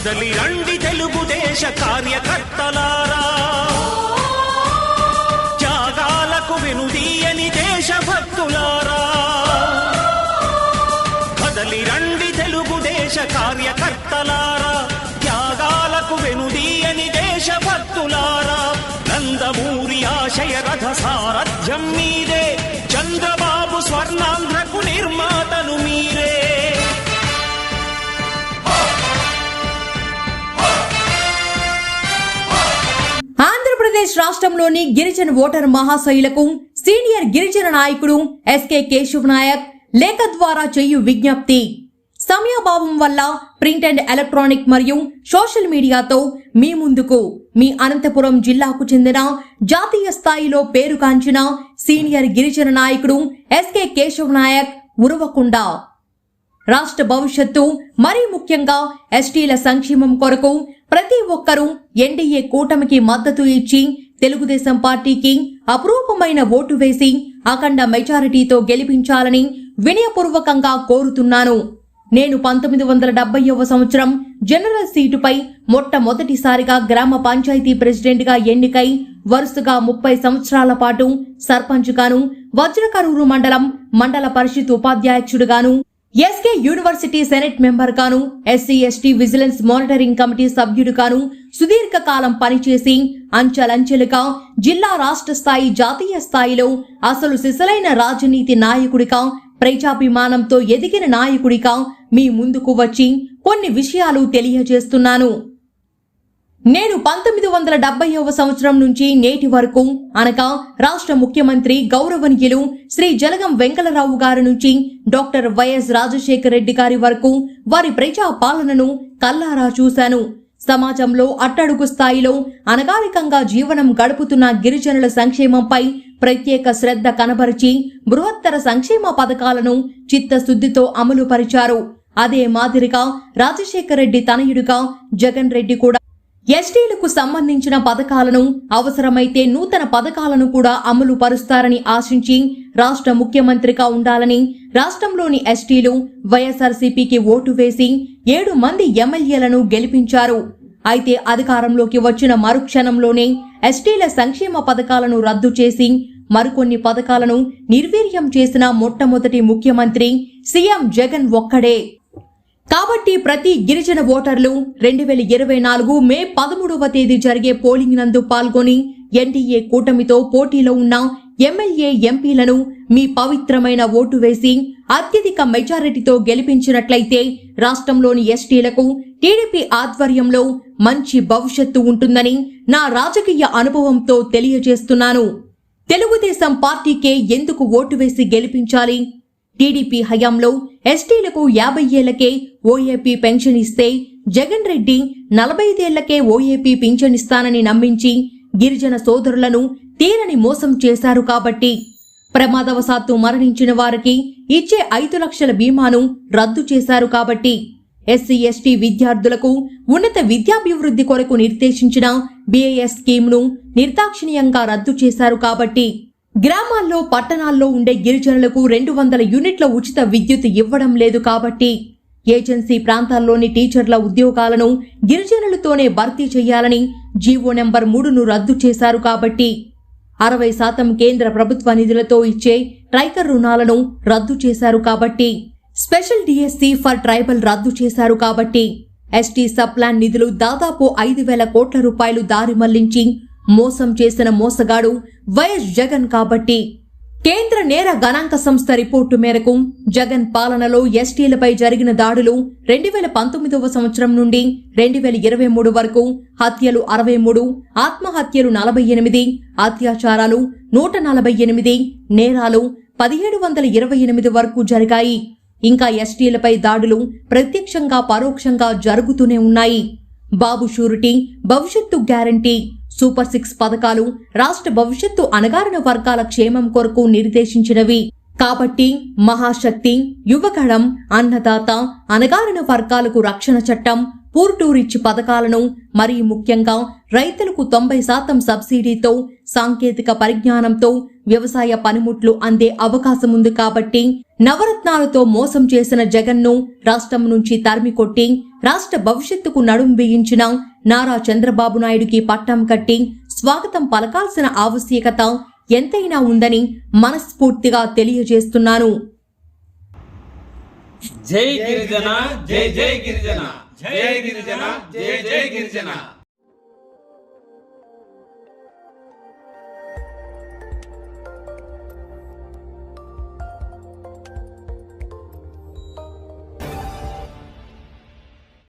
కదలి రండి తెలుగుదేశ కార్యకర్తలారా, త్యాగాలకు వెనుదీయని దేశభక్తులారా. కదలి రండి తెలుగుదేశ కార్యకర్తలారా, త్యాగాలకు వెనుదీయని దేశభక్తులారా. నందమూరి ఆశయ రథ సారథ్యం మీదే, చంద్రబాబు స్వర్ణాంధ్రకు నిర్మాతలు మీరే. ఆంధ్రప్రదేశ్ రాష్ట్రంలోని గిరిజన ఓటర్ మహాశయులకు సీనియర్ గిరిజన నాయకుడు ఎస్కే కేశవ్ నాయక్ లేఖ ద్వారా చేయు విజ్ఞప్తి. సమయాభావం వల్ల ప్రింట్ అండ్ ఎలక్ట్రానిక్ మరియు సోషల్ మీడియాతో మీ ముందుకు మీ అనంతపురం జిల్లాకు చెందిన జాతీయ స్థాయిలో పేరుగాంచిన సీనియర్ గిరిజన నాయకుడు ఎస్కే కేశవ్ నాయక్ ఉరవకొండ. రాష్ట్ర భవిష్యత్తు మరీ ముఖ్యంగా ఎస్టీల సంక్షేమం కొరకు ప్రతి ఒక్కరూ ఎన్డీఏ కూటమికి మద్దతు ఇచ్చి తెలుగుదేశం పార్టీకి అపురూపమైన ఓటు వేసి అఖండ మెజారిటీతో గెలిపించాలని వినయపూర్వకంగా కోరుతున్నాను. నేను 1970వ సంవత్సరం జనరల్ సీటుపై మొట్టమొదటిసారిగా గ్రామ పంచాయతీ ప్రెసిడెంట్ గా ఎన్నికై వరుసగా 30 సంవత్సరాల పాటు సర్పంచ్ గాను, వజ్రకరూరు మండల పరిషత్ ఉపాధ్యక్షుడుగాను, ఎస్కే యూనివర్సిటీ సెనెట్ మెంబర్ గాను, SC ST vigilance monitoring committee సభ్యుడుగాను సుదీర్ఘకాలం పనిచేసి అంచెలంచెలుగా జిల్లా, రాష్ట్ర స్థాయి, జాతీయ స్థాయిలో అసలు సిసలైన రాజనీతి నాయకుడిగా, ప్రజాభిమానంతో ఎదిగిన నాయకుడిగా మీ ముందుకు వచ్చి కొన్ని విషయాలు తెలియజేస్తున్నాను. నేను 1970వ సంవత్సరం నుంచి నేటి వరకు అనగా రాష్ట్ర ముఖ్యమంత్రి గౌరవనీయులు శ్రీ జలగం వెంకటరావు గారి నుంచి డాక్టర్ వైఎస్ రాజశేఖర రెడ్డి గారి వరకు వారి ప్రజా పాలనను కల్లారా చూశాను. సమాజంలో అట్టడుగు స్థాయిలో అనగారికంగా జీవనం గడుపుతున్న గిరిజనుల సంక్షేమంపై ప్రత్యేక శ్రద్ధ కనబరిచి బృహత్తర సంక్షేమ పథకాలను చిత్తశుద్ధితో అమలు పరిచారు. అదే మాదిరిగా రాజశేఖర రెడ్డి తనయుడిగా జగన్ రెడ్డి కూడా ఎస్టీలకు సంబంధించిన పథకాలను, అవసరమైతే నూతన పథకాలను కూడా అమలు పరుస్తారని ఆశించి రాష్ట్ర ముఖ్యమంత్రిగా ఉండాలని రాష్ట్రంలోని ఎస్టీలు వైఎస్ఆర్సీపీకి ఓటు వేసి 7 మంది ఎమ్మెల్యేలను గెలిపించారు. అయితే అధికారంలోకి వచ్చిన మరుక్షణంలోనే ఎస్టీల సంక్షేమ పథకాలను రద్దు చేసి మరికొన్ని పథకాలను నిర్వీర్యం చేసిన మొట్టమొదటి ముఖ్యమంత్రి సీఎం జగన్ ఒక్కడే. కాబట్టి ప్రతి గిరిజన ఓటర్లు 2024 మే 13వ తేదీ జరిగే పోలింగ్ నందు పాల్గొని ఎన్డీఏ కూటమితో పోటీలో ఉన్న ఎమ్మెల్యే, ఎంపీలను మీ పవిత్రమైన ఓటు వేసి అత్యధిక మెజారిటీతో గెలిపించినట్లయితే రాష్ట్రంలోని ఎస్టీలకు టీడీపీ ఆధ్వర్యంలో మంచి భవిష్యత్తు ఉంటుందని నా రాజకీయ అనుభవంతో తెలియజేస్తున్నాను. తెలుగుదేశం పార్టీకే ఎందుకు ఓటు వేసి గెలిపించాలి? టీడీపీ హయాంలో ఎస్టీలకు 50 ఏళ్లకే ఓఏపీ పెన్షన్ ఇస్తే జగన్ రెడ్డి 45 ఏళ్లకే ఓఏపీ పింఛన్ ఇస్తానని నమ్మించి గిరిజన సోదరులను తీరని మోసం చేశారు. కాబట్టి ప్రమాదవశాత్తు మరణించిన వారికి ఇచ్చే 5 లక్షల బీమాను రద్దు చేశారు. కాబట్టి ఎస్సీ ఎస్టీ విద్యార్థులకు ఉన్నత విద్యాభివృద్ధి కొరకు నిర్దేశించిన బీఏఎస్ స్కీమ్ను నిర్దాక్షిణ్యంగా రద్దు చేశారు. కాబట్టి గ్రామాల్లో, పట్టణాల్లో ఉండే గిరిజనులకు 200 యూనిట్ల ఉచిత విద్యుత్ ఇవ్వడం లేదు. కాబట్టి ఏజెన్సీ ప్రాంతాల్లోని టీచర్ల ఉద్యోగాలను గిరిజనులతోనే భర్తీ చేయాలని జీవో నెంబర్ 3ను రద్దు చేశారు. కాబట్టి 60% కేంద్ర ప్రభుత్వ నిధులతో ఇచ్చే ట్రైకర్ రుణాలను రద్దు చేశారు. కాబట్టి స్పెషల్ డిఎస్సీ ఫర్ ట్రైబల్ రద్దు చేశారు. కాబట్టి ఎస్టీ సబ్ ప్లాన్ నిధులు దాదాపు 5,000 కోట్ల రూపాయలు దారి మళ్లించి మోసం చేసిన మోసగాడు వైఎస్ జగన్. కాబట్టి కేంద్ర నేర గణాంక సంస్థ రిపోర్టు మేరకు జగన్ పాలనలో ఎస్టీలపై జరిగిన దాడులు 2019వ సంవత్సరం నుండి 2023 వరకు హత్యలు 63, ఆత్మహత్యలు 48, అత్యాచారాలు 148, నేరాలు 1728 వరకు జరిగాయి. ఇంకా ఎస్టీలపై దాడులు ప్రత్యక్షంగా, పరోక్షంగా జరుగుతూనే ఉన్నాయి. బాబు షూరిటీ, భవిష్యత్తు గ్యారంటీ, సూపర్ 6 పథకాలు రాష్ట్ర భవిష్యత్తు అణగారిన వర్గాల క్షేమం కొరకు నిర్దేశించినవి. కాబట్టి మహాశక్తి, యువగళం, అన్నదాత, అణగారిన వర్గాలకు రక్షణ చట్టం, పూర్టూరిచ్ పథకాలను, మరీ ముఖ్యంగా రైతులకు 90% సబ్సిడీతో, సాంకేతిక పరిజ్ఞానంతో వ్యవసాయ పనిముట్లు అందే అవకాశం ఉంది. కాబట్టి నవరత్నాలతో మోసం చేసిన జగన్ను రాష్ట్రం నుంచి తరిమికొట్టి రాష్ట్ర భవిష్యత్తుకు నడుం బిగించిన నారా చంద్రబాబు నాయుడుకి పట్టం కట్టి స్వాగతం పలకాల్సిన ఆవశ్యకత ఎంతైనా ఉందని మనస్ఫూర్తిగా తెలియజేస్తున్నాను. జై గిరిజన, జై జై గిరిజన, జై గిరిజన, జై జై గిరిజన.